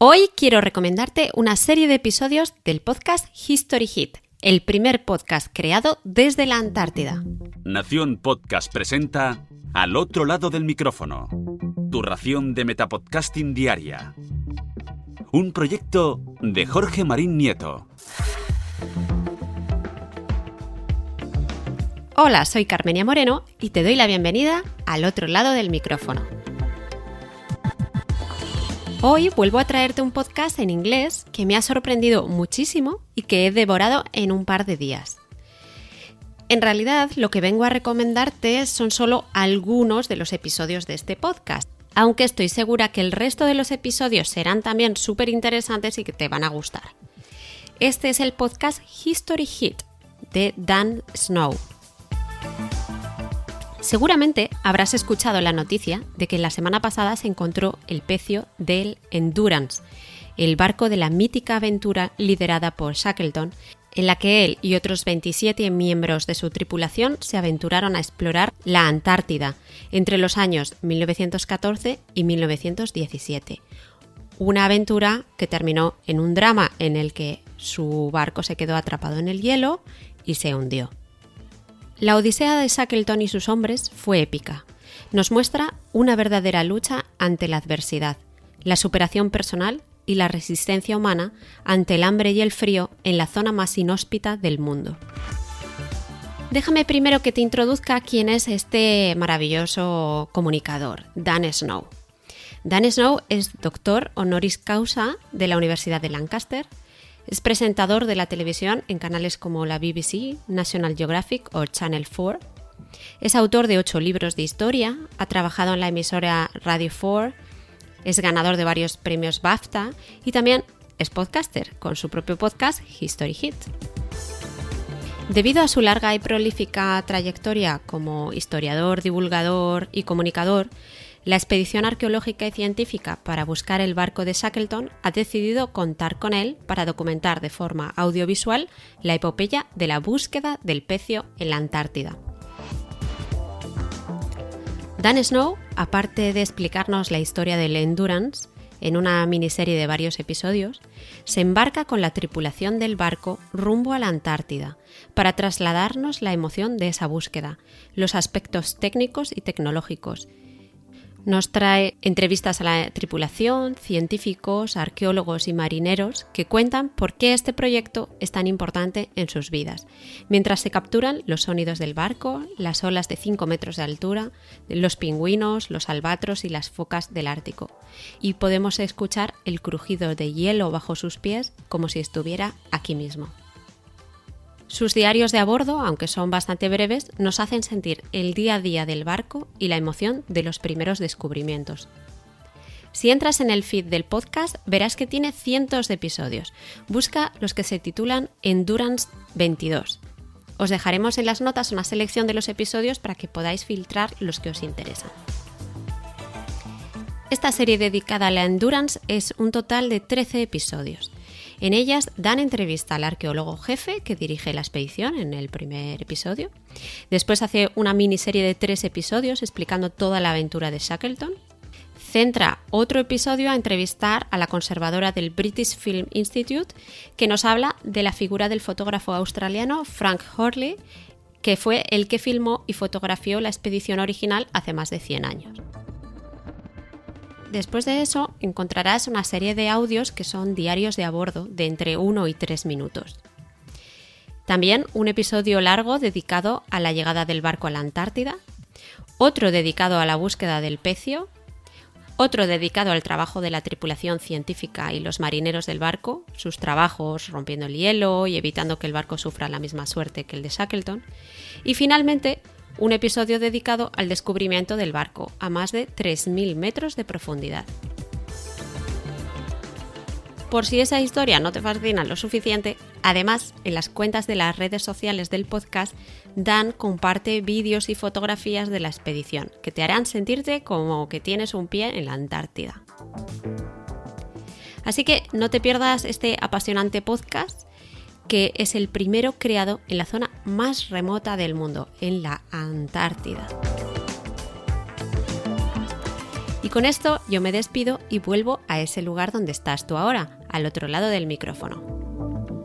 Hoy quiero recomendarte una serie de episodios del podcast History Hit, el primer podcast creado desde la Antártida. Nación Podcast presenta Al otro lado del micrófono, tu ración de metapodcasting diaria. Un proyecto de Jorge Marín Nieto. Hola, soy Carmenia Moreno y te doy la bienvenida al otro lado del micrófono. Hoy vuelvo a traerte un podcast en inglés que me ha sorprendido muchísimo y que he devorado en un par de días. En realidad, lo que vengo a recomendarte son solo algunos de los episodios de este podcast, aunque estoy segura que el resto de los episodios serán también súper interesantes y que te van a gustar. Este es el podcast History Hit de Dan Snow. Seguramente habrás escuchado la noticia de que la semana pasada se encontró el pecio del Endurance, el barco de la mítica aventura liderada por Shackleton, en la que él y otros 27 miembros de su tripulación se aventuraron a explorar la Antártida entre los años 1914 y 1917. Una aventura que terminó en un drama en el que su barco se quedó atrapado en el hielo y se hundió. La odisea de Shackleton y sus hombres fue épica. Nos muestra una verdadera lucha ante la adversidad, la superación personal y la resistencia humana ante el hambre y el frío en la zona más inhóspita del mundo. Déjame primero que te introduzca quién es este maravilloso comunicador, Dan Snow. Dan Snow es doctor honoris causa de la Universidad de Lancaster. Es presentador de la televisión en canales como la BBC, National Geographic o Channel 4. Es autor de 8 libros de historia, ha trabajado en la emisora Radio 4, es ganador de varios premios BAFTA y también es podcaster con su propio podcast History Hit. Debido a su larga y prolífica trayectoria como historiador, divulgador y comunicador, la expedición arqueológica y científica para buscar el barco de Shackleton ha decidido contar con él para documentar de forma audiovisual la epopeya de la búsqueda del pecio en la Antártida. Dan Snow, aparte de explicarnos la historia del Endurance en una miniserie de varios episodios, se embarca con la tripulación del barco rumbo a la Antártida para trasladarnos la emoción de esa búsqueda, los aspectos técnicos y tecnológicos. Nos trae entrevistas a la tripulación, científicos, arqueólogos y marineros que cuentan por qué este proyecto es tan importante en sus vidas, mientras se capturan los sonidos del barco, las olas de 5 metros de altura, los pingüinos, los albatros y las focas del Ártico, y podemos escuchar el crujido de hielo bajo sus pies como si estuviera aquí mismo. Sus diarios de a bordo, aunque son bastante breves, nos hacen sentir el día a día del barco y la emoción de los primeros descubrimientos. Si entras en el feed del podcast, verás que tiene cientos de episodios. Busca los que se titulan Endurance 22. Os dejaremos en las notas una selección de los episodios para que podáis filtrar los que os interesan. Esta serie dedicada a la Endurance es un total de 13 episodios. En ellas Dan entrevista al arqueólogo jefe que dirige la expedición en el primer episodio. Después hace una miniserie de 3 episodios explicando toda la aventura de Shackleton. Centra otro episodio a entrevistar a la conservadora del British Film Institute que nos habla de la figura del fotógrafo australiano Frank Hurley, que fue el que filmó y fotografió la expedición original hace más de 100 años. Después de eso encontrarás una serie de audios que son diarios de a bordo de entre 1 y 3 minutos. También un episodio largo dedicado a la llegada del barco a la Antártida, otro dedicado a la búsqueda del pecio, otro dedicado al trabajo de la tripulación científica y los marineros del barco, sus trabajos rompiendo el hielo y evitando que el barco sufra la misma suerte que el de Shackleton, y finalmente un episodio dedicado al descubrimiento del barco a más de 3.000 metros de profundidad. Por si esa historia no te fascina lo suficiente, además, en las cuentas de las redes sociales del podcast, Dan comparte vídeos y fotografías de la expedición que te harán sentirte como que tienes un pie en la Antártida. Así que no te pierdas este apasionante podcast, que es el primero creado en la zona más remota del mundo, en la Antártida. Y con esto yo me despido y vuelvo a ese lugar donde estás tú ahora, al otro lado del micrófono.